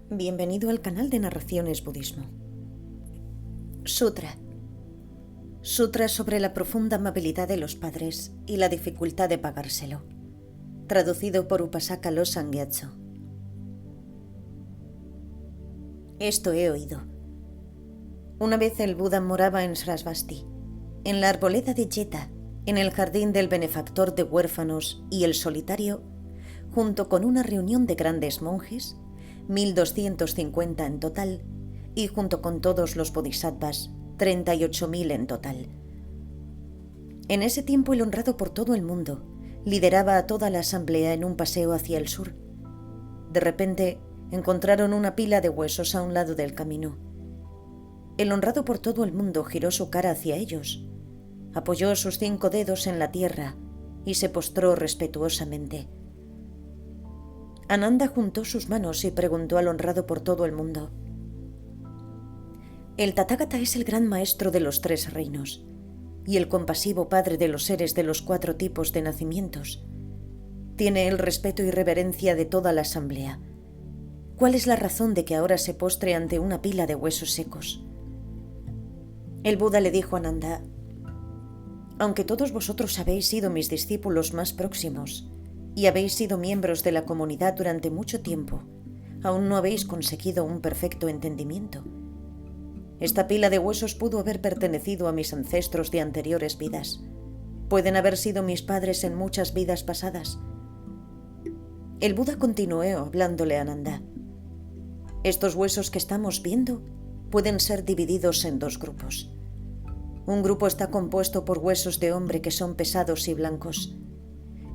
Bienvenido al canal de Narraciones Budismo. Sutra. Sutra sobre la profunda amabilidad de los padres y la dificultad de pagárselo. Traducido por Upasaka Losang Gyatso. Esto he oído. Una vez el Buda moraba en Srasvasti, en la arboleda de Jeta, en el jardín del benefactor de huérfanos y el solitario, junto con una reunión de grandes monjes, 1250 en total, y junto con todos los bodhisattvas, 38.000 en total. En ese tiempo el honrado por todo el mundo lideraba a toda la asamblea en un paseo hacia el sur. De repente encontraron una pila de huesos a un lado del camino. El honrado por todo el mundo giró su cara hacia ellos, apoyó sus 5 dedos en la tierra y se postró respetuosamente. Ananda juntó sus manos y preguntó al honrado por todo el mundo: El Tathagata es el gran maestro de los 3 reinos y el compasivo padre de los seres de los 4 tipos de nacimientos. Tiene el respeto y reverencia de toda la asamblea. ¿Cuál es la razón de que ahora se postre ante una pila de huesos secos? El Buda le dijo a Ananda: Aunque todos vosotros habéis sido mis discípulos más próximos y habéis sido miembros de la comunidad durante mucho tiempo, aún no habéis conseguido un perfecto entendimiento. Esta pila de huesos pudo haber pertenecido a mis ancestros de anteriores vidas. Pueden haber sido mis padres en muchas vidas pasadas. El Buda continuó hablándole a Ananda. Estos huesos que estamos viendo pueden ser divididos en 2 grupos. Un grupo está compuesto por huesos de hombre que son pesados y blancos,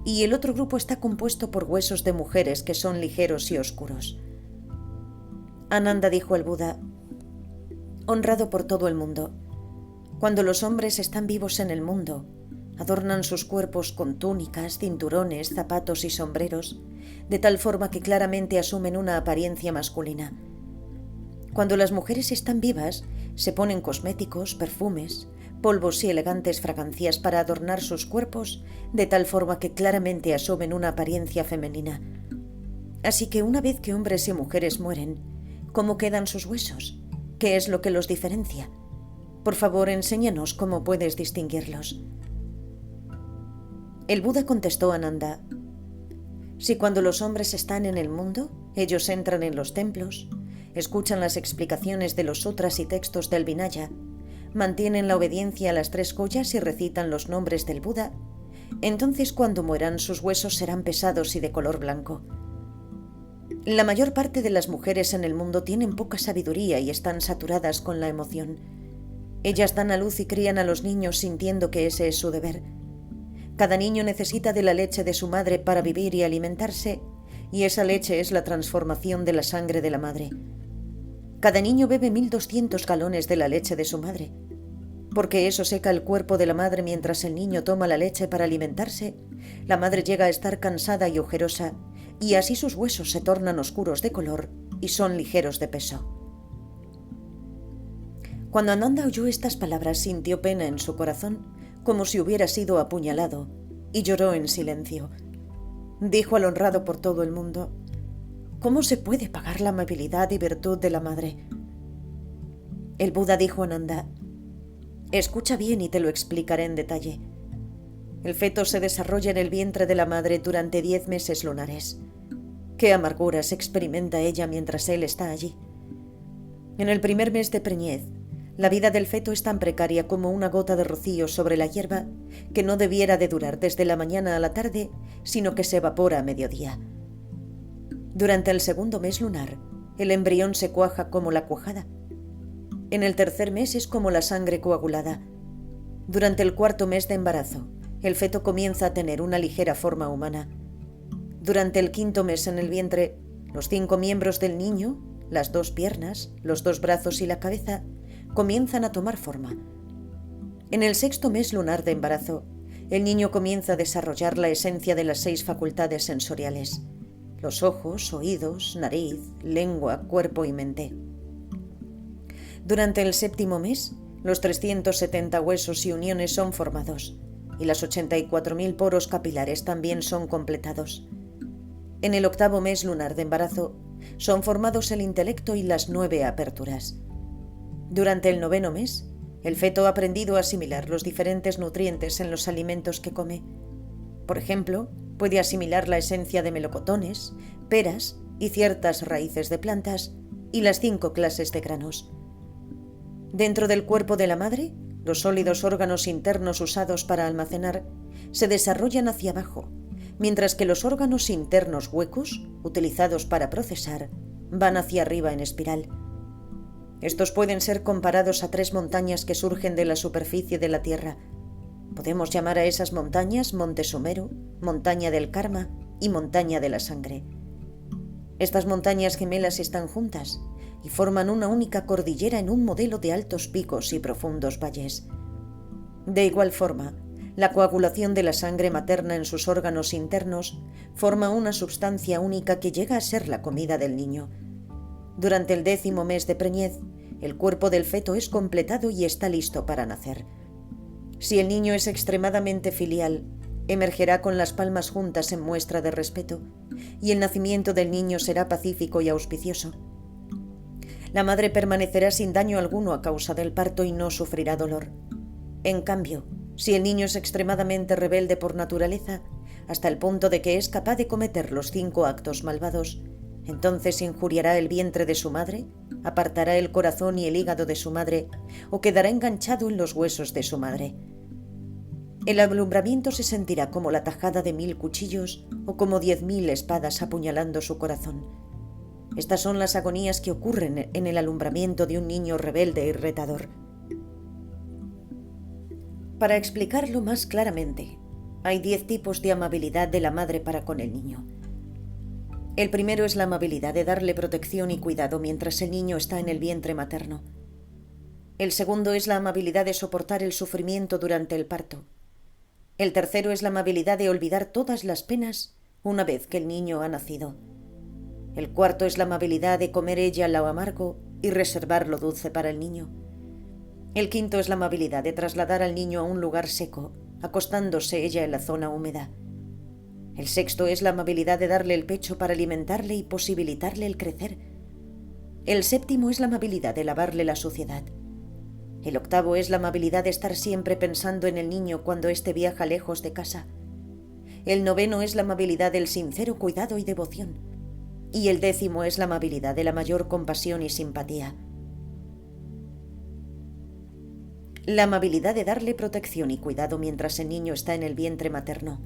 y el otro grupo está compuesto por huesos de mujeres que son ligeros y oscuros. Ananda dijo al Buda: Honrado por todo el mundo, cuando los hombres están vivos en el mundo, adornan sus cuerpos con túnicas, cinturones, zapatos y sombreros, de tal forma que claramente asumen una apariencia masculina. Cuando las mujeres están vivas, se ponen cosméticos, perfumes, polvos y elegantes fragancias para adornar sus cuerpos, de tal forma que claramente asumen una apariencia femenina. Así que una vez que hombres y mujeres mueren, ¿cómo quedan sus huesos? ¿Qué es lo que los diferencia? Por favor, enséñanos cómo puedes distinguirlos. El Buda contestó a Ananda: Si cuando los hombres están en el mundo, ellos entran en los templos, escuchan las explicaciones de los sutras y textos del Vinaya, mantienen la obediencia a las 3 joyas y recitan los nombres del Buda, entonces cuando mueran sus huesos serán pesados y de color blanco. La mayor parte de las mujeres en el mundo tienen poca sabiduría y están saturadas con la emoción. Ellas dan a luz y crían a los niños sintiendo que ese es su deber. Cada niño necesita de la leche de su madre para vivir y alimentarse, y esa leche es la transformación de la sangre de la madre. Cada niño bebe 1200 galones de la leche de su madre. Porque eso seca el cuerpo de la madre mientras el niño toma la leche para alimentarse, la madre llega a estar cansada y ojerosa, y así sus huesos se tornan oscuros de color y son ligeros de peso. Cuando Ananda oyó estas palabras, sintió pena en su corazón, como si hubiera sido apuñalado, y lloró en silencio. Dijo al honrado por todo el mundo: ¿Cómo se puede pagar la amabilidad y virtud de la madre? El Buda dijo a Ananda: Escucha bien y te lo explicaré en detalle. El feto se desarrolla en el vientre de la madre durante 10 meses lunares. ¿Qué amarguras experimenta ella mientras él está allí? En el primer mes de preñez, la vida del feto es tan precaria como una gota de rocío sobre la hierba, que no debiera de durar desde la mañana a la tarde, sino que se evapora a mediodía. Durante el segundo mes lunar, el embrión se cuaja como la cuajada. En el tercer mes es como la sangre coagulada. Durante el 4.º mes de embarazo, el feto comienza a tener una ligera forma humana. Durante el 5.º mes en el vientre, los 5 miembros del niño, las 2 piernas, los 2 brazos y la cabeza, comienzan a tomar forma. En el 6.º mes lunar de embarazo, el niño comienza a desarrollar la esencia de las 6 facultades sensoriales: los ojos, oídos, nariz, lengua, cuerpo y mente. Durante el 7.º mes, los 370 huesos y uniones son formados, y las 84.000 poros capilares también son completados. En el 8.º mes lunar de embarazo, son formados el intelecto y las 9 aperturas. Durante el 9º mes, el feto ha aprendido a asimilar los diferentes nutrientes en los alimentos que come. Por ejemplo, puede asimilar la esencia de melocotones, peras y ciertas raíces de plantas y las 5 clases de granos. Dentro del cuerpo de la madre, los sólidos órganos internos usados para almacenar se desarrollan hacia abajo, mientras que los órganos internos huecos, utilizados para procesar, van hacia arriba en espiral. Estos pueden ser comparados a 3 montañas que surgen de la superficie de la Tierra. Podemos llamar a esas montañas Monte Sumeru, Montaña del Karma y Montaña de la Sangre. Estas montañas gemelas están juntas y forman una única cordillera en un modelo de altos picos y profundos valles. De igual forma, la coagulación de la sangre materna en sus órganos internos forma una sustancia única que llega a ser la comida del niño. Durante el 10º mes de preñez, el cuerpo del feto es completado y está listo para nacer. Si el niño es extremadamente filial, emergerá con las palmas juntas en muestra de respeto, y el nacimiento del niño será pacífico y auspicioso. La madre permanecerá sin daño alguno a causa del parto y no sufrirá dolor. En cambio, si el niño es extremadamente rebelde por naturaleza, hasta el punto de que es capaz de cometer los 5 actos malvados, entonces injuriará el vientre de su madre, apartará el corazón y el hígado de su madre, o quedará enganchado en los huesos de su madre. El alumbramiento se sentirá como la tajada de 1000 cuchillos o como 10.000 espadas apuñalando su corazón. Estas son las agonías que ocurren en el alumbramiento de un niño rebelde y retador. Para explicarlo más claramente, hay 10 tipos de amabilidad de la madre para con el niño. El primero es la amabilidad de darle protección y cuidado mientras el niño está en el vientre materno. El segundo es la amabilidad de soportar el sufrimiento durante el parto. El tercero es la amabilidad de olvidar todas las penas una vez que el niño ha nacido. El cuarto es la amabilidad de comer ella lo amargo y reservar lo dulce para el niño. El quinto es la amabilidad de trasladar al niño a un lugar seco, acostándose ella en la zona húmeda. El sexto es la amabilidad de darle el pecho para alimentarle y posibilitarle el crecer. El séptimo es la amabilidad de lavarle la suciedad. El octavo es la amabilidad de estar siempre pensando en el niño cuando éste viaja lejos de casa. El noveno es la amabilidad del sincero cuidado y devoción. Y el 10º es la amabilidad de la mayor compasión y simpatía. La amabilidad de darle protección y cuidado mientras el niño está en el vientre materno.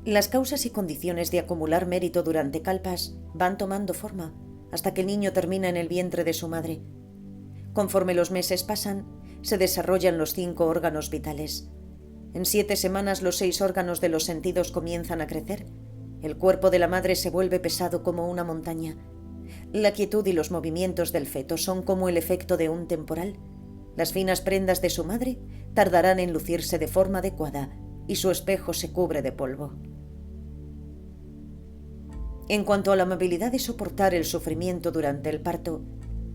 Las causas y condiciones de acumular mérito durante kalpas van tomando forma hasta que el niño termina en el vientre de su madre. Conforme los meses pasan, se desarrollan los 5 órganos vitales. En 7 semanas los 6 órganos de los sentidos comienzan a crecer. El cuerpo de la madre se vuelve pesado como una montaña. La quietud y los movimientos del feto son como el efecto de un temporal. Las finas prendas de su madre tardarán en lucirse de forma adecuada y su espejo se cubre de polvo. En cuanto a la amabilidad de soportar el sufrimiento durante el parto,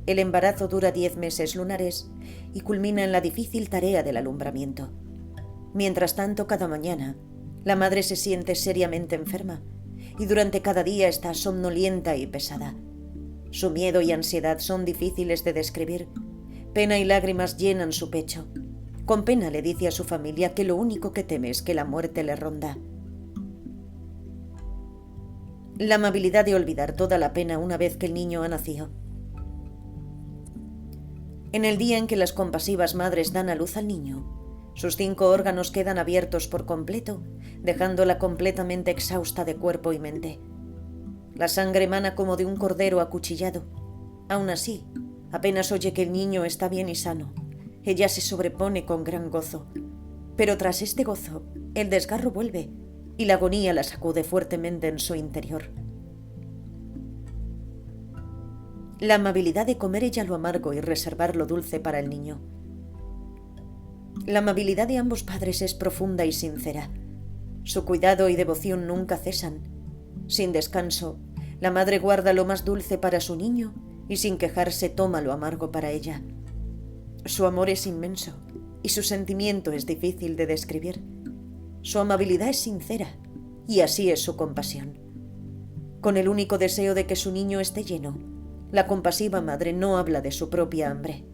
el embarazo dura 10 meses lunares y culmina en la difícil tarea del alumbramiento. Mientras tanto, cada mañana, la madre se siente seriamente enferma y durante cada día está somnolienta y pesada. Su miedo y ansiedad son difíciles de describir. Pena y lágrimas llenan su pecho. Con pena le dice a su familia que lo único que teme es que la muerte le ronda. La amabilidad de olvidar toda la pena una vez que el niño ha nacido. En el día en que las compasivas madres dan a luz al niño, sus 5 órganos quedan abiertos por completo, dejándola completamente exhausta de cuerpo y mente. La sangre emana como de un cordero acuchillado. Aún así, apenas oye que el niño está bien y sano. Ella se sobrepone con gran gozo. Pero tras este gozo, el desgarro vuelve y la agonía la sacude fuertemente en su interior. La amabilidad de comer ella lo amargo y reservar lo dulce para el niño. La amabilidad de ambos padres es profunda y sincera. Su cuidado y devoción nunca cesan. Sin descanso, la madre guarda lo más dulce para su niño y sin quejarse toma lo amargo para ella. Su amor es inmenso y su sentimiento es difícil de describir. Su amabilidad es sincera y así es su compasión. con el único deseo de que su niño esté lleno. La compasiva madre no habla de su propia hambre.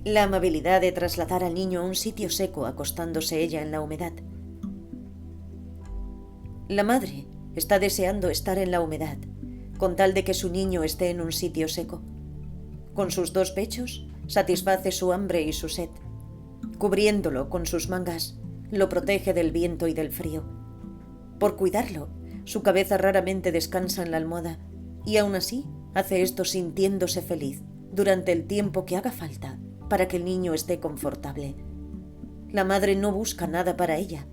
La amabilidad de trasladar al niño a un sitio seco acostándose ella en la humedad. La madre está deseando estar en la humedad, con tal de que su niño esté en un sitio seco. Con sus dos pechos satisface su hambre y su sed. Cubriéndolo con sus mangas, lo protege del viento y del frío. Por cuidarlo, su cabeza raramente descansa en la almohada, y aún así hace esto sintiéndose feliz durante el tiempo que haga falta para que el niño esté confortable. La madre no busca nada para ella.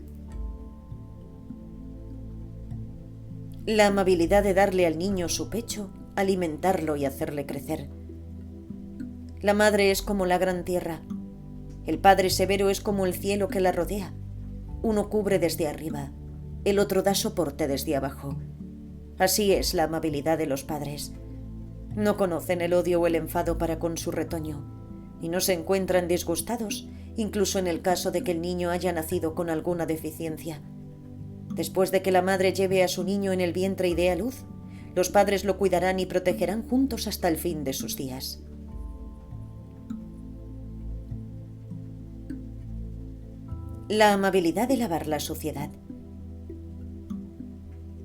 La amabilidad de darle al niño su pecho, alimentarlo y hacerle crecer. La madre es como la gran tierra. El padre severo es como el cielo que la rodea. Uno cubre desde arriba, el otro da soporte desde abajo. Así es la amabilidad de los padres. No conocen el odio o el enfado para con su retoño, y no se encuentran disgustados, incluso en el caso de que el niño haya nacido con alguna deficiencia. Después de que la madre lleve a su niño en el vientre y dé a luz, los padres lo cuidarán y protegerán juntos hasta el fin de sus días. La amabilidad de lavar la suciedad.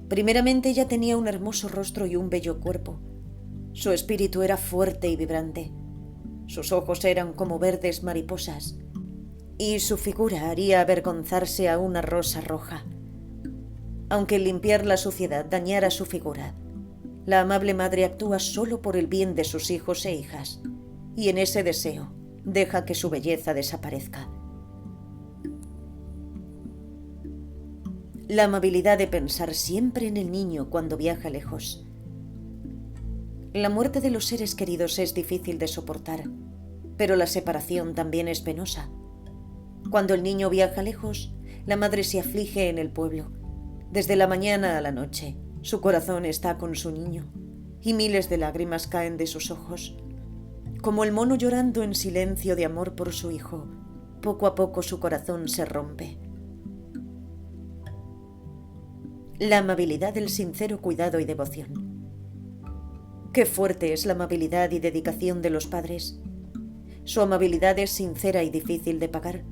Primeramente ella tenía un hermoso rostro y un bello cuerpo. Su espíritu era fuerte y vibrante. Sus ojos eran como verdes mariposas, y su figura haría avergonzarse a una rosa roja. Aunque el limpiar la suciedad dañara su figura, la amable madre actúa solo por el bien de sus hijos e hijas, y en ese deseo deja que su belleza desaparezca. La amabilidad de pensar siempre en el niño cuando viaja lejos. La muerte de los seres queridos es difícil de soportar, pero la separación también es penosa. Cuando el niño viaja lejos, la madre se aflige en el pueblo. Desde la mañana a la noche, su corazón está con su niño, y miles de lágrimas caen de sus ojos. Como el mono llorando en silencio de amor por su hijo, poco a poco su corazón se rompe. La amabilidad del sincero cuidado y devoción. Qué fuerte es la amabilidad y dedicación de los padres. Su amabilidad es sincera y difícil de pagar.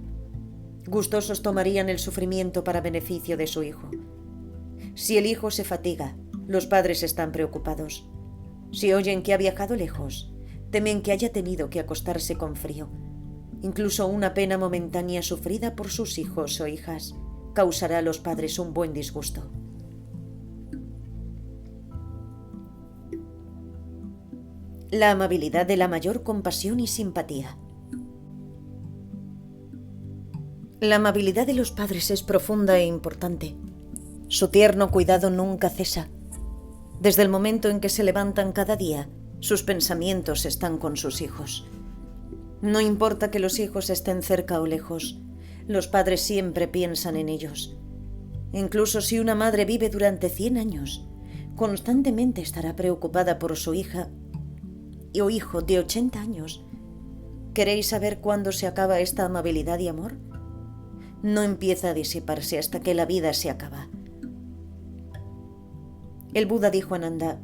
Gustosos tomarían el sufrimiento para beneficio de su hijo. Si el hijo se fatiga, los padres están preocupados. Si oyen que ha viajado lejos, temen que haya tenido que acostarse con frío. Incluso una pena momentánea sufrida por sus hijos o hijas causará a los padres un buen disgusto. La amabilidad de la mayor compasión y simpatía. La amabilidad de los padres es profunda e importante. Su tierno cuidado nunca cesa. Desde el momento en que se levantan cada día, sus pensamientos están con sus hijos. No importa que los hijos estén cerca o lejos, los padres siempre piensan en ellos. Incluso si una madre vive durante 100 años, constantemente estará preocupada por su hija o hijo de 80 años. ¿Queréis saber cuándo se acaba esta amabilidad y amor? No empieza a disiparse hasta que la vida se acaba. El Buda dijo a Nanda: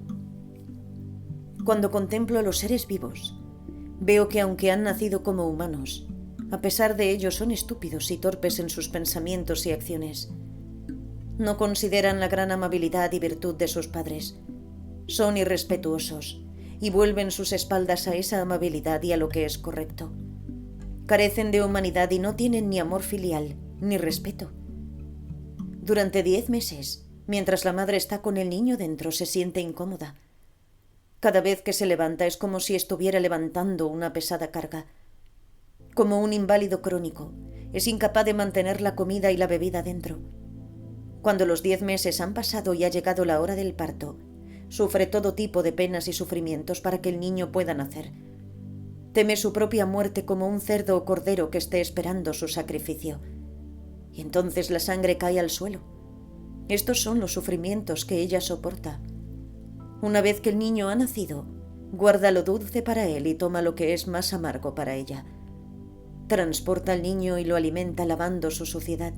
cuando contemplo a los seres vivos, veo que aunque han nacido como humanos, a pesar de ello son estúpidos y torpes en sus pensamientos y acciones. No consideran la gran amabilidad y virtud de sus padres. Son irrespetuosos y vuelven sus espaldas a esa amabilidad y a lo que es correcto. Carecen de humanidad y no tienen ni amor filial ni respeto. Durante 10 meses, mientras la madre está con el niño dentro, se siente incómoda. Cada vez que se levanta es como si estuviera levantando una pesada carga. Como un inválido crónico, es incapaz de mantener la comida y la bebida dentro. Cuando los 10 meses han pasado y ha llegado la hora del parto, sufre todo tipo de penas y sufrimientos para que el niño pueda nacer. Teme su propia muerte como un cerdo o cordero que esté esperando su sacrificio. Y entonces la sangre cae al suelo. Estos son los sufrimientos que ella soporta. Una vez que el niño ha nacido, guarda lo dulce para él y toma lo que es más amargo para ella. Transporta al niño y lo alimenta lavando su suciedad.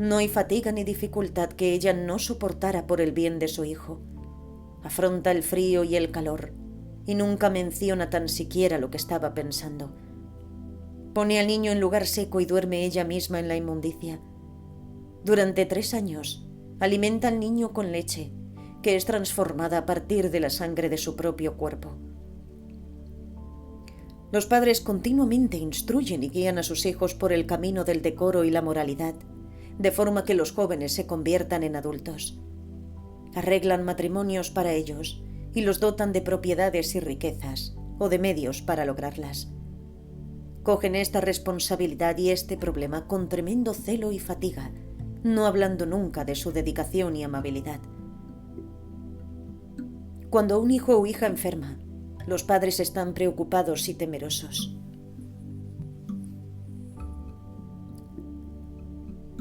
No hay fatiga ni dificultad que ella no soportara por el bien de su hijo. Afronta el frío y el calor, y nunca menciona tan siquiera lo que estaba pensando. Pone al niño en lugar seco y duerme ella misma en la inmundicia. Durante 3 años, alimenta al niño con leche, que es transformada a partir de la sangre de su propio cuerpo. Los padres continuamente instruyen y guían a sus hijos por el camino del decoro y la moralidad, de forma que los jóvenes se conviertan en adultos. Arreglan matrimonios para ellos y los dotan de propiedades y riquezas, o de medios para lograrlas. Cogen esta responsabilidad y este problema con tremendo celo y fatiga, no hablando nunca de su dedicación y amabilidad. Cuando un hijo o hija enferma, los padres están preocupados y temerosos.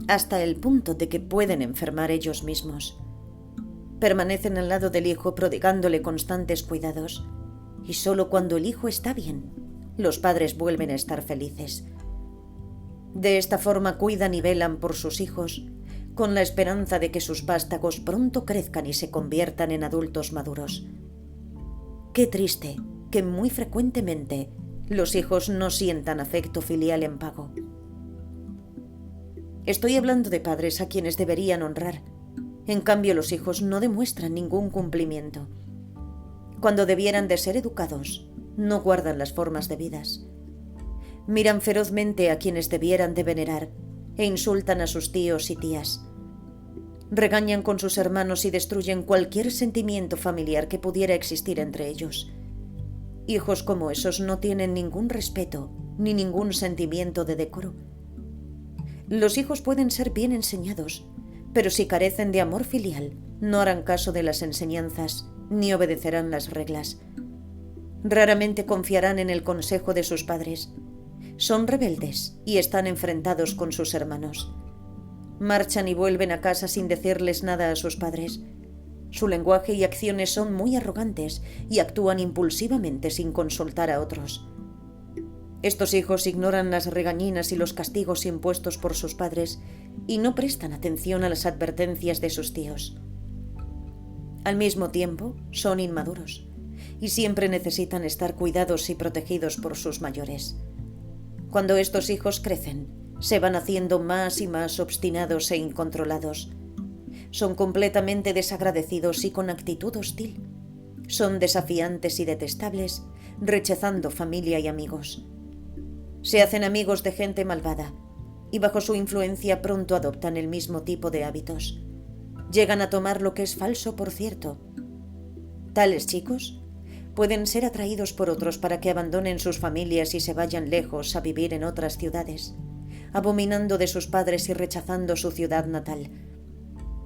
Hasta el punto de que pueden enfermar ellos mismos. Permanecen al lado del hijo prodigándole constantes cuidados, y solo cuando el hijo está bien, los padres vuelven a estar felices. De esta forma cuidan y velan por sus hijos, con la esperanza de que sus vástagos pronto crezcan y se conviertan en adultos maduros. Qué triste que muy frecuentemente los hijos no sientan afecto filial en pago. Estoy hablando de padres a quienes deberían honrar. En cambio, los hijos no demuestran ningún cumplimiento. Cuando debieran de ser educados, no guardan las formas debidas. Miran ferozmente a quienes debieran de venerar e insultan a sus tíos y tías. Regañan con sus hermanos y destruyen cualquier sentimiento familiar que pudiera existir entre ellos. Hijos como esos no tienen ningún respeto ni ningún sentimiento de decoro. Los hijos pueden ser bien enseñados, pero si carecen de amor filial, no harán caso de las enseñanzas ni obedecerán las reglas. Raramente confiarán en el consejo de sus padres. Son rebeldes y están enfrentados con sus hermanos. Marchan y vuelven a casa sin decirles nada a sus padres. Su lenguaje y acciones son muy arrogantes y actúan impulsivamente sin consultar a otros. Estos hijos ignoran las regañinas y los castigos impuestos por sus padres y no prestan atención a las advertencias de sus tíos. Al mismo tiempo, son inmaduros y siempre necesitan estar cuidados y protegidos por sus mayores. Cuando estos hijos crecen, se van haciendo más y más obstinados e incontrolados. Son completamente desagradecidos y con actitud hostil. Son desafiantes y detestables, rechazando familia y amigos. Se hacen amigos de gente malvada y bajo su influencia pronto adoptan el mismo tipo de hábitos. Llegan a tomar lo que es falso, por cierto. Tales chicos pueden ser atraídos por otros para que abandonen sus familias y se vayan lejos a vivir en otras ciudades, abominando de sus padres y rechazando su ciudad natal.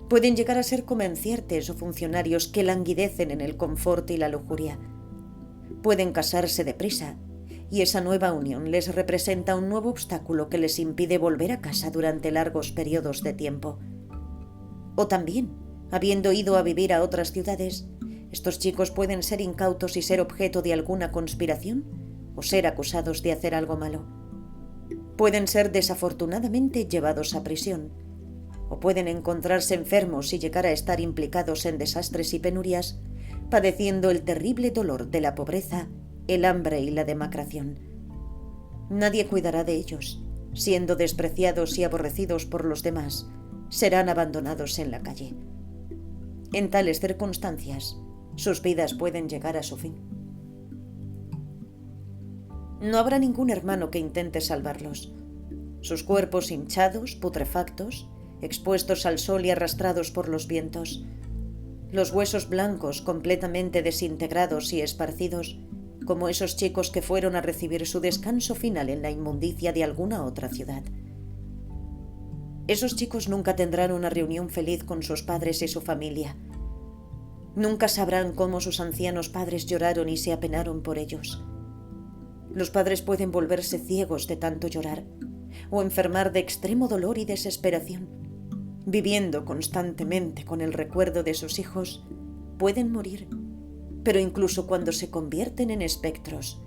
Pueden llegar a ser comerciantes o funcionarios que languidecen en el confort y la lujuria. Pueden casarse deprisa, y esa nueva unión les representa un nuevo obstáculo que les impide volver a casa durante largos periodos de tiempo. O también, habiendo ido a vivir a otras ciudades, estos chicos pueden ser incautos y ser objeto de alguna conspiración o ser acusados de hacer algo malo. Pueden ser desafortunadamente llevados a prisión, o pueden encontrarse enfermos y llegar a estar implicados en desastres y penurias, padeciendo el terrible dolor de la pobreza, el hambre y la demacración. Nadie cuidará de ellos. Siendo despreciados y aborrecidos por los demás, serán abandonados en la calle. En tales circunstancias, sus vidas pueden llegar a su fin. No habrá ningún hermano que intente salvarlos. Sus cuerpos hinchados, putrefactos, expuestos al sol y arrastrados por los vientos. Los huesos blancos completamente desintegrados y esparcidos, como esos chicos que fueron a recibir su descanso final en la inmundicia de alguna otra ciudad. Esos chicos nunca tendrán una reunión feliz con sus padres y su familia. Nunca sabrán cómo sus ancianos padres lloraron y se apenaron por ellos. Los padres pueden volverse ciegos de tanto llorar o enfermar de extremo dolor y desesperación. Viviendo constantemente con el recuerdo de sus hijos, pueden morir. Pero incluso cuando se convierten en espectros,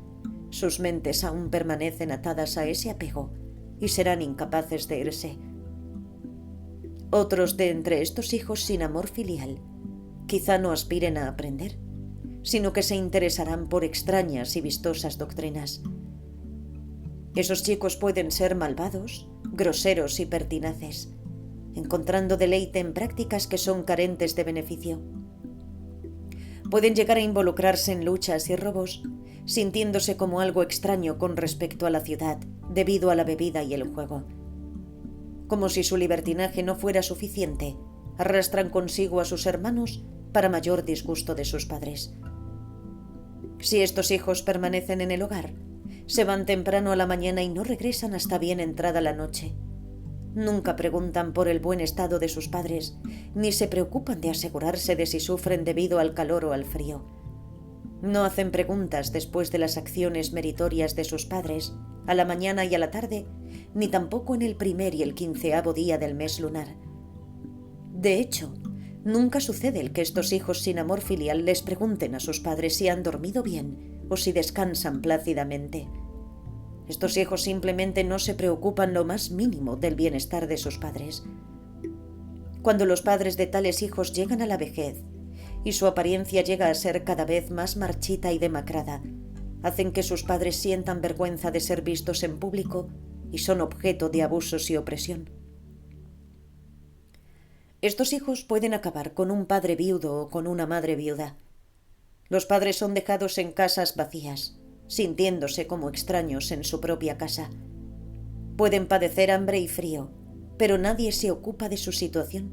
sus mentes aún permanecen atadas a ese apego y serán incapaces de irse. Otros de entre estos hijos sin amor filial quizá no aspiren a aprender, sino que se interesarán por extrañas y vistosas doctrinas. Esos chicos pueden ser malvados, groseros y pertinaces, encontrando deleite en prácticas que son carentes de beneficio. Pueden llegar a involucrarse en luchas y robos, sintiéndose como algo extraño con respecto a la ciudad, debido a la bebida y el juego. Como si su libertinaje no fuera suficiente, arrastran consigo a sus hermanos para mayor disgusto de sus padres. Si estos hijos permanecen en el hogar, se van temprano a la mañana y no regresan hasta bien entrada la noche. Nunca preguntan por el buen estado de sus padres, ni se preocupan de asegurarse de si sufren debido al calor o al frío. No hacen preguntas después de las acciones meritorias de sus padres, a la mañana y a la tarde, ni tampoco en el primer y el 15º día del mes lunar. De hecho, nunca sucede el que estos hijos sin amor filial les pregunten a sus padres si han dormido bien o si descansan plácidamente. Estos hijos simplemente no se preocupan lo más mínimo del bienestar de sus padres. Cuando los padres de tales hijos llegan a la vejez y su apariencia llega a ser cada vez más marchita y demacrada, hacen que sus padres sientan vergüenza de ser vistos en público y son objeto de abusos y opresión. Estos hijos pueden acabar con un padre viudo o con una madre viuda. Los padres son dejados en casas vacías, sintiéndose como extraños en su propia casa. Pueden padecer hambre y frío, pero nadie se ocupa de su situación.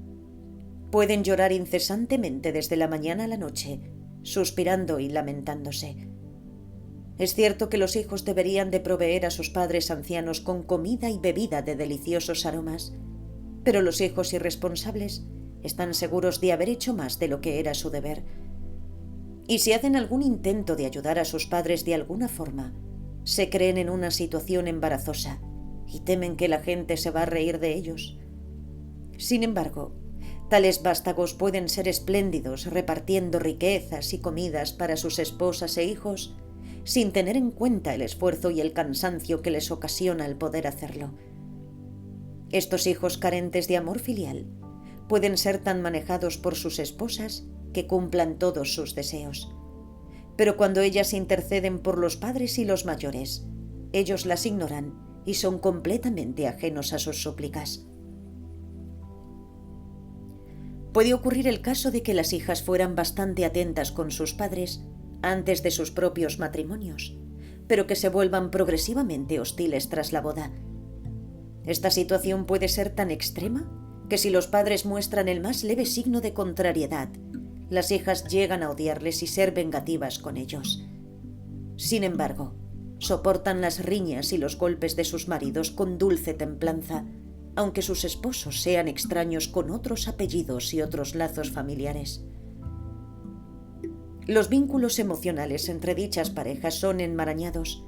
Pueden llorar incesantemente desde la mañana a la noche, suspirando y lamentándose. Es cierto que los hijos deberían de proveer a sus padres ancianos con comida y bebida de deliciosos aromas, pero los hijos irresponsables están seguros de haber hecho más de lo que era su deber. Y si hacen algún intento de ayudar a sus padres de alguna forma, se creen en una situación embarazosa y temen que la gente se va a reír de ellos. Sin embargo, tales vástagos pueden ser espléndidos repartiendo riquezas y comidas para sus esposas e hijos, sin tener en cuenta el esfuerzo y el cansancio que les ocasiona el poder hacerlo. Estos hijos carentes de amor filial pueden ser tan manejados por sus esposas que cumplan todos sus deseos. Pero cuando ellas interceden por los padres y los mayores, ellos las ignoran y son completamente ajenos a sus súplicas. Puede ocurrir el caso de que las hijas fueran bastante atentas con sus padres antes de sus propios matrimonios, pero que se vuelvan progresivamente hostiles tras la boda. Esta situación puede ser tan extrema que si los padres muestran el más leve signo de contrariedad, las hijas llegan a odiarles y ser vengativas con ellos. Sin embargo, soportan las riñas y los golpes de sus maridos con dulce templanza, aunque sus esposos sean extraños con otros apellidos y otros lazos familiares. Los vínculos emocionales entre dichas parejas son enmarañados,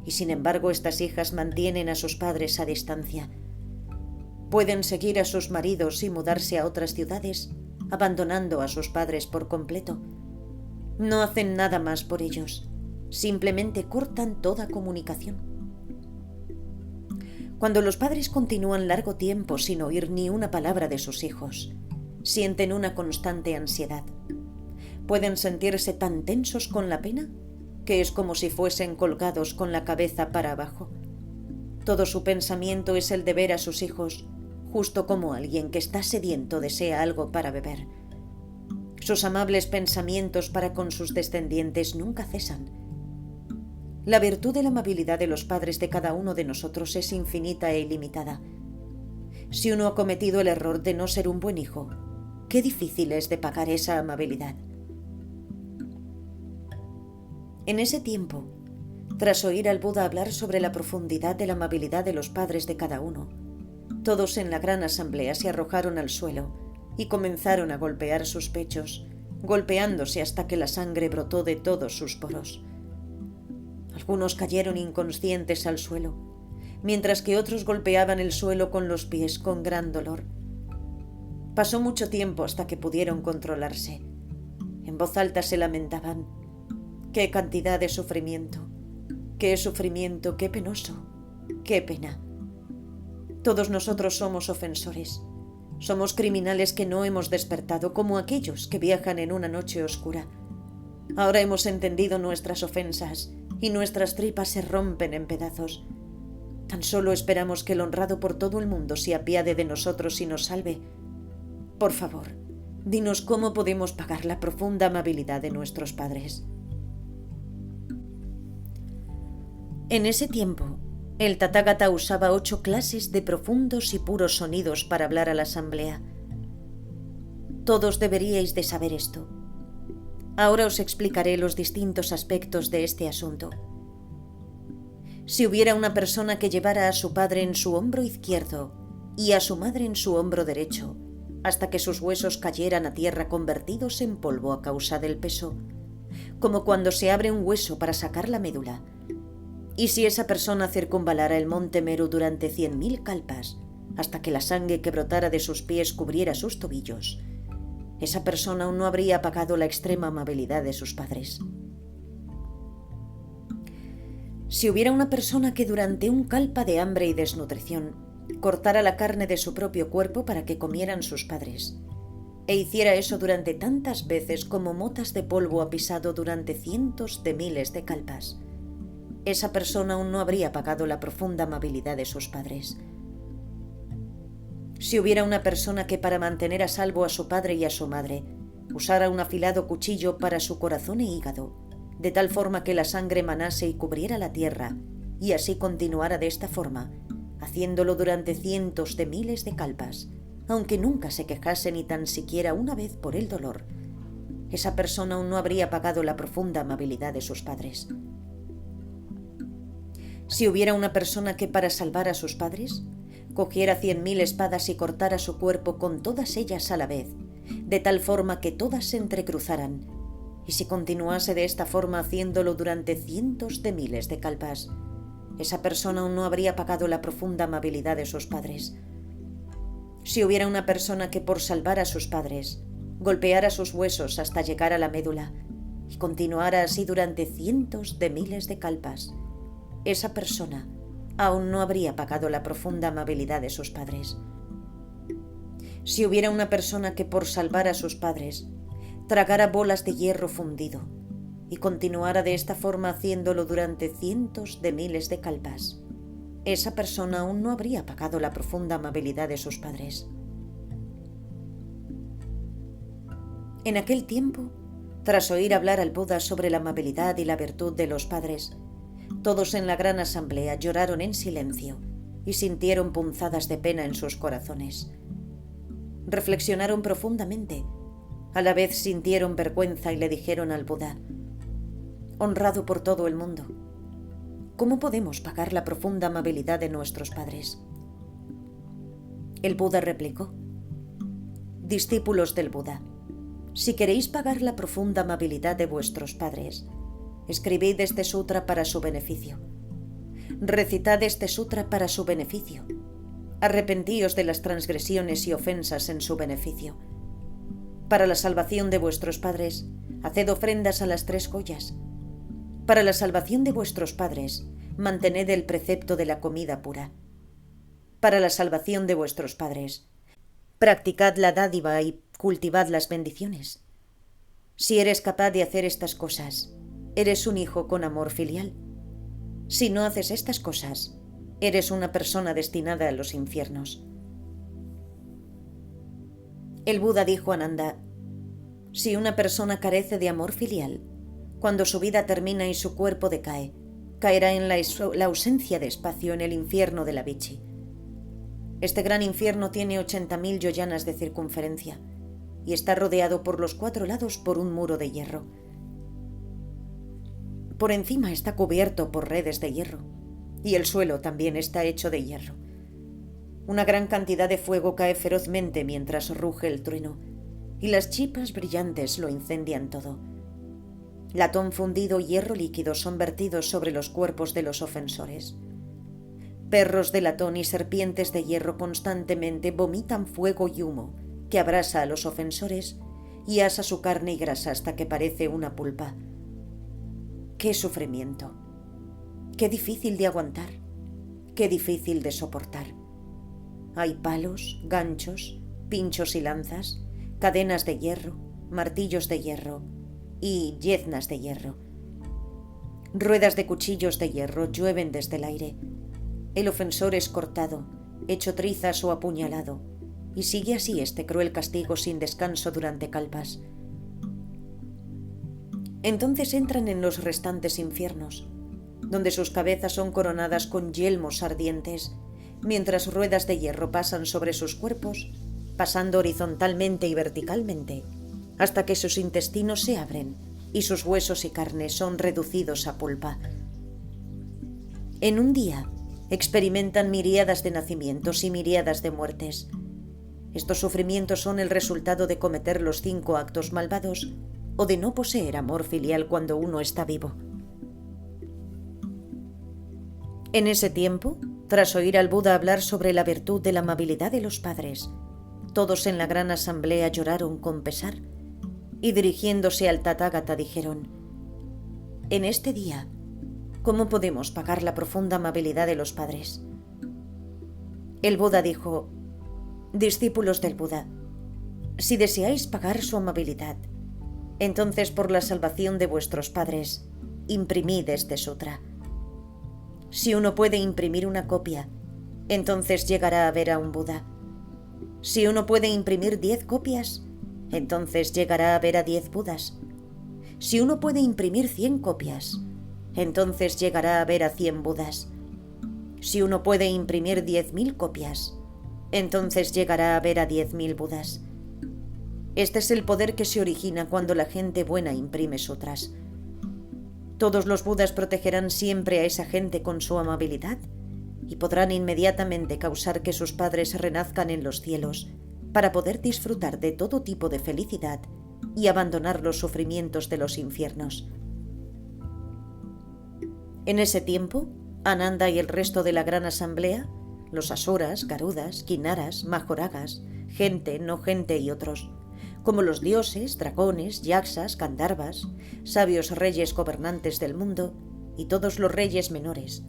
y sin embargo estas hijas mantienen a sus padres a distancia. Pueden seguir a sus maridos y mudarse a otras ciudades, abandonando a sus padres por completo. No hacen nada más por ellos, simplemente cortan toda comunicación. Cuando los padres continúan largo tiempo sin oír ni una palabra de sus hijos, sienten una constante ansiedad. Pueden sentirse tan tensos con la pena que es como si fuesen colgados con la cabeza para abajo. Todo su pensamiento es el de ver a sus hijos, justo como alguien que está sediento desea algo para beber. Sus amables pensamientos para con sus descendientes nunca cesan. La virtud de la amabilidad de los padres de cada uno de nosotros es infinita e ilimitada. Si uno ha cometido el error de no ser un buen hijo, qué difícil es de pagar esa amabilidad. En ese tiempo, tras oír al Buda hablar sobre la profundidad de la amabilidad de los padres de cada uno, todos en la gran asamblea se arrojaron al suelo y comenzaron a golpear sus pechos, golpeándose hasta que la sangre brotó de todos sus poros. Algunos cayeron inconscientes al suelo, mientras que otros golpeaban el suelo con los pies con gran dolor. Pasó mucho tiempo hasta que pudieron controlarse. En voz alta se lamentaban: ¡qué cantidad de sufrimiento! ¡Qué sufrimiento, qué penoso! ¡Qué pena! Todos nosotros somos ofensores. Somos criminales que no hemos despertado, como aquellos que viajan en una noche oscura. Ahora hemos entendido nuestras ofensas y nuestras tripas se rompen en pedazos. Tan solo esperamos que el honrado por todo el mundo se apiade de nosotros y nos salve. Por favor, dinos cómo podemos pagar la profunda amabilidad de nuestros padres. En ese tiempo, el Tathagata usaba 8 clases de profundos y puros sonidos para hablar a la asamblea. Todos deberíais de saber esto. Ahora os explicaré los distintos aspectos de este asunto. Si hubiera una persona que llevara a su padre en su hombro izquierdo y a su madre en su hombro derecho, hasta que sus huesos cayeran a tierra convertidos en polvo a causa del peso, como cuando se abre un hueso para sacar la médula, y si esa persona circunvalara el monte Meru durante 100.000 kalpas, hasta que la sangre que brotara de sus pies cubriera sus tobillos, esa persona aún no habría pagado la extrema amabilidad de sus padres. Si hubiera una persona que durante un kalpa de hambre y desnutrición cortara la carne de su propio cuerpo para que comieran sus padres, e hiciera eso durante tantas veces como motas de polvo ha pisado durante cientos de miles de kalpas, esa persona aún no habría pagado la profunda amabilidad de sus padres. Si hubiera una persona que para mantener a salvo a su padre y a su madre usara un afilado cuchillo para su corazón e hígado, de tal forma que la sangre manase y cubriera la tierra, y así continuara de esta forma, haciéndolo durante cientos de miles de kalpas, aunque nunca se quejase ni tan siquiera una vez por el dolor, esa persona aún no habría pagado la profunda amabilidad de sus padres. Si hubiera una persona que para salvar a sus padres cogiera 100.000 espadas y cortara su cuerpo con todas ellas a la vez, de tal forma que todas se entrecruzaran, y si continuase de esta forma haciéndolo durante cientos de miles de kalpas, esa persona aún no habría pagado la profunda amabilidad de sus padres. Si hubiera una persona que por salvar a sus padres golpeara sus huesos hasta llegar a la médula y continuara así durante cientos de miles de kalpas, esa persona aún no habría pagado la profunda amabilidad de sus padres. Si hubiera una persona que por salvar a sus padres tragara bolas de hierro fundido y continuara de esta forma haciéndolo durante cientos de miles de kalpas, esa persona aún no habría pagado la profunda amabilidad de sus padres. En aquel tiempo, tras oír hablar al Buda sobre la amabilidad y la virtud de los padres, todos en la gran asamblea lloraron en silencio y sintieron punzadas de pena en sus corazones. Reflexionaron profundamente, a la vez sintieron vergüenza y le dijeron al Buda: honrado por todo el mundo, ¿cómo podemos pagar la profunda amabilidad de nuestros padres? El Buda replicó: discípulos del Buda, si queréis pagar la profunda amabilidad de vuestros padres, escribid este sutra para su beneficio. Recitad este sutra para su beneficio. Arrepentíos de las transgresiones y ofensas en su beneficio. Para la salvación de vuestros padres, haced ofrendas a las 3 joyas. Para la salvación de vuestros padres, mantened el precepto de la comida pura. Para la salvación de vuestros padres, practicad la dádiva y cultivad las bendiciones. Si eres capaz de hacer estas cosas, eres un hijo con amor filial. Si no haces estas cosas, eres una persona destinada a los infiernos. El Buda dijo a Nanda: si una persona carece de amor filial, cuando su vida termina y su cuerpo decae, caerá en la ausencia de espacio en el infierno de la Vichy. Este gran infierno tiene 80.000 yoyanas de circunferencia y está rodeado por los 4 lados por un muro de hierro. Por encima está cubierto por redes de hierro y el suelo también está hecho de hierro. Una gran cantidad de fuego cae ferozmente mientras ruge el trueno y las chispas brillantes lo incendian todo. Latón fundido y hierro líquido son vertidos sobre los cuerpos de los ofensores. Perros de latón y serpientes de hierro constantemente vomitan fuego y humo que abrasa a los ofensores y asa su carne y grasa hasta que parece una pulpa. ¡Qué sufrimiento! ¡Qué difícil de aguantar! ¡Qué difícil de soportar! Hay palos, ganchos, pinchos y lanzas, cadenas de hierro, martillos de hierro y yeznas de hierro. Ruedas de cuchillos de hierro llueven desde el aire. El ofensor es cortado, hecho trizas o apuñalado, y sigue así este cruel castigo sin descanso durante kalpas. Entonces entran en los restantes infiernos, donde sus cabezas son coronadas con yelmos ardientes, mientras ruedas de hierro pasan sobre sus cuerpos, pasando horizontalmente y verticalmente, hasta que sus intestinos se abren y sus huesos y carne son reducidos a pulpa. En un día experimentan miríadas de nacimientos y miríadas de muertes. Estos sufrimientos son el resultado de cometer los 5 actos malvados o de no poseer amor filial cuando uno está vivo. En ese tiempo, tras oír al Buda hablar sobre la virtud de la amabilidad de los padres, todos en la gran asamblea lloraron con pesar y dirigiéndose al Tathagata dijeron: «En este día, ¿cómo podemos pagar la profunda amabilidad de los padres?». El Buda dijo: «Discípulos del Buda, si deseáis pagar su amabilidad, entonces por la salvación de vuestros padres, imprimid este sutra. Si uno puede imprimir una copia, entonces llegará a ver a un Buda. Si uno puede imprimir 10 copias, entonces llegará a ver a 10 Budas. Si uno puede imprimir 100 copias, entonces llegará a ver a 100 Budas. Si uno puede imprimir 10.000 copias, entonces llegará a ver a 10.000 Budas. Este es el poder que se origina cuando la gente buena imprime sutras. Todos los Budas protegerán siempre a esa gente con su amabilidad y podrán inmediatamente causar que sus padres renazcan en los cielos para poder disfrutar de todo tipo de felicidad y abandonar los sufrimientos de los infiernos». En ese tiempo, Ananda y el resto de la gran asamblea, los asuras, garudas, kinaras, majoragas, gente, no gente y otros, como los dioses, dragones, yaksas, gandharvas, sabios reyes gobernantes del mundo y todos los reyes menores,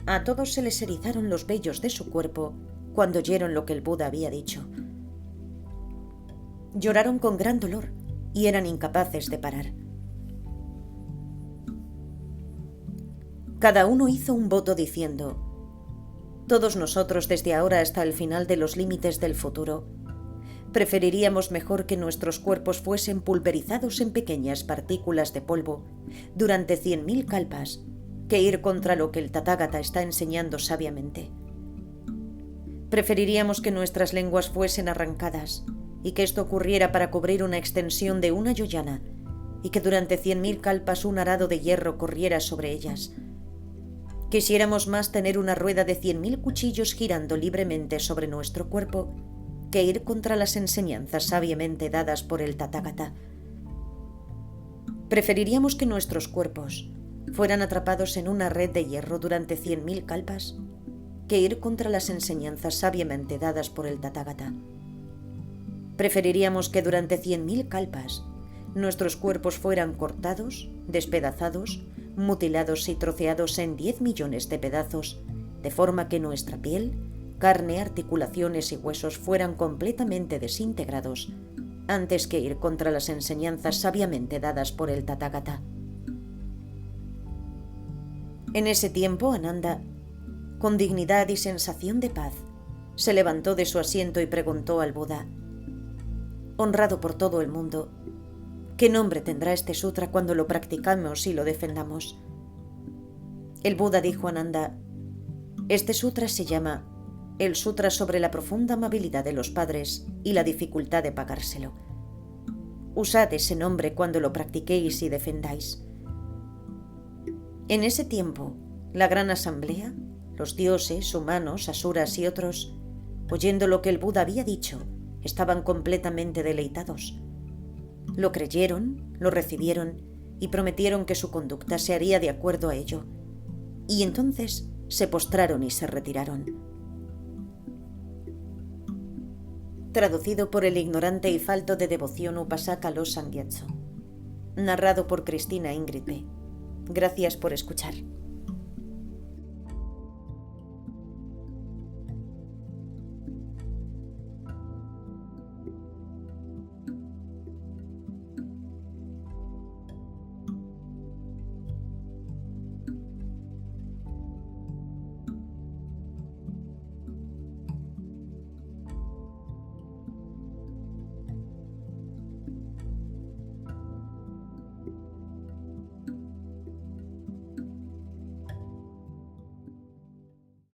a todos se les erizaron los vellos de su cuerpo cuando oyeron lo que el Buda había dicho. Lloraron con gran dolor y eran incapaces de parar. Cada uno hizo un voto diciendo: «Todos nosotros desde ahora hasta el final de los límites del futuro, preferiríamos mejor que nuestros cuerpos fuesen pulverizados en pequeñas partículas de polvo durante 100.000 kalpas que ir contra lo que el Tathagata está enseñando sabiamente. Preferiríamos que nuestras lenguas fuesen arrancadas y que esto ocurriera para cubrir una extensión de una yoyana y que durante 100.000 kalpas un arado de hierro corriera sobre ellas. Quisiéramos más tener una rueda de 100.000 cuchillos girando libremente sobre nuestro cuerpo que ir contra las enseñanzas sabiamente dadas por el Tathagata. Preferiríamos que nuestros cuerpos fueran atrapados en una red de hierro durante 100.000 kalpas que ir contra las enseñanzas sabiamente dadas por el Tathagata. Preferiríamos que durante 100.000 kalpas nuestros cuerpos fueran cortados, despedazados, mutilados y troceados en 10 millones de pedazos, de forma que nuestra piel, carne, articulaciones y huesos fueran completamente desintegrados, antes que ir contra las enseñanzas sabiamente dadas por el Tathagata». En ese tiempo, Ananda, con dignidad y sensación de paz, se levantó de su asiento y preguntó al Buda: «Honrado por todo el mundo, ¿qué nombre tendrá este sutra cuando lo practicamos y lo defendamos?». El Buda dijo a Ananda: «Este sutra se llama el Sutra sobre la profunda amabilidad de los padres y la dificultad de pagárselo. Usad ese nombre cuando lo practiquéis y defendáis». En ese tiempo, la gran asamblea, los dioses, humanos, asuras y otros, oyendo lo que el Buda había dicho, estaban completamente deleitados. Lo creyeron, lo recibieron y prometieron que su conducta se haría de acuerdo a ello. Y entonces se postraron y se retiraron. Traducido por el ignorante y falto de devoción Upasaka Lo Sangyatso. Narrado por Cristina Ingrid B. Gracias por escuchar.